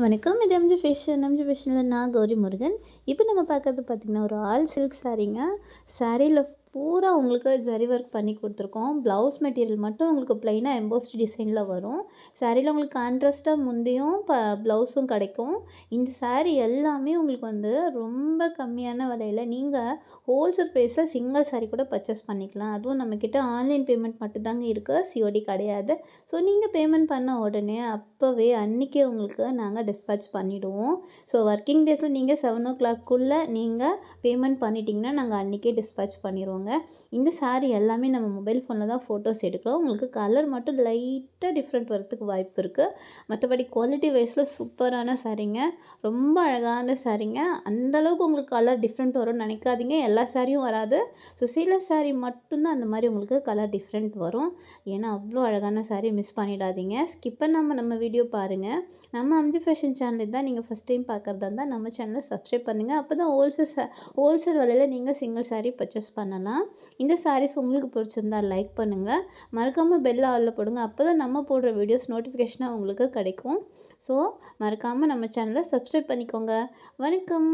வணக்கம். இது எம்ஜி ஃபேஷனில் நான் கௌரி முருகன். இப்போ நம்ம பார்க்கறது பார்த்திங்கன்னா, ஒரு ஆல் சில்க் சாரீங்க. சாரியில் பூரா உங்களுக்கு ஜரி ஒர்க் பண்ணி கொடுத்துருக்கோம். ப்ளவுஸ் மெட்டீரியல் மட்டும் உங்களுக்கு ப்ளைனாக எம்போஸ்ட் டிசைனில் வரும். சாரியில் உங்களுக்கு கான்ட்ராஸ்ட்டாக முந்தியும் ப்ளவுஸும் கிடைக்கும். இந்த சாரீ எல்லாமே உங்களுக்கு வந்து ரொம்ப கம்மியான விலையில் நீங்கள் ஹோல்சேல் ப்ரைஸில் சிங்கிள் சாரீ கூட பர்ச்சேஸ் பண்ணிக்கலாம். அதுவும் நம்மக்கிட்ட ஆன்லைன் பேமெண்ட் மட்டும்தாங்க இருக்குது, சிஓடி கிடையாது. ஸோ நீங்கள் பேமெண்ட் பண்ண உடனே அப்போவே அன்றைக்கே உங்களுக்கு நாங்கள் டிஸ்பேட்ச் பண்ணிவிடுவோம். ஸோ ஒர்க்கிங் டேஸில் நீங்கள் 7 o'clock நீங்கள் பேமெண்ட் பண்ணிட்டீங்கன்னா நாங்கள் அன்றைக்கே டிஸ்பேட்ச் பண்ணிடுவோங்க. இந்த சாரீ எல்லாமே நம்ம மொபைல் ஃபோனில் தான் ஃபோட்டோஸ் எடுக்கிறோம். உங்களுக்கு கலர் மட்டும் லைட்டாக டிஃப்ரெண்ட் வரத்துக்கு வாய்ப்பு இருக்குது. மற்றபடி குவாலிட்டி வைஸில் சூப்பரான சாரீங்க. ரொம்ப அழகான சாரீங்க. அந்தளவுக்கு உங்களுக்கு கலர் டிஃப்ரெண்ட் வரும்னு நினைக்காதீங்க. எல்லா சாரியும் வராது. ஸோ சில சாரீ மட்டும்தான் அந்த மாதிரி உங்களுக்கு கலர் டிஃப்ரெண்ட் வரும். ஏன்னா அவ்வளோ அழகான சாரீ மிஸ் பண்ணிடாதீங்க. ஸ்கிப் பண்ணாமல் நம்ம வீடியோ பாருங்கள். நம்ம எம்ஜி ஃபேஷன் சேனல் தான் நீங்கள் ஃபஸ்ட் டைம் பார்க்குறதா இருந்தால் நம்ம சேனலை சப்ஸ்கிரைப் பண்ணுங்கள். அப்போ தான் ஹோல்சேல் விலையில் நீங்கள் சிங்கிள் சாரீ பர்ச்சேஸ் பண்ணலாம். இந்த சாரீஸ் உங்களுக்கு பிடிச்சிருந்தா லைக் பண்ணுங்கள். மறக்காமல் பெல் ஆலில் போடுங்க. அப்போ தான் நம்ம போடுற வீடியோஸ் நோட்டிஃபிகேஷனாக உங்களுக்கு கிடைக்கும். ஸோ மறக்காமல் நம்ம சேனலை சப்ஸ்கிரைப் பண்ணிக்கோங்க. வணக்கம்.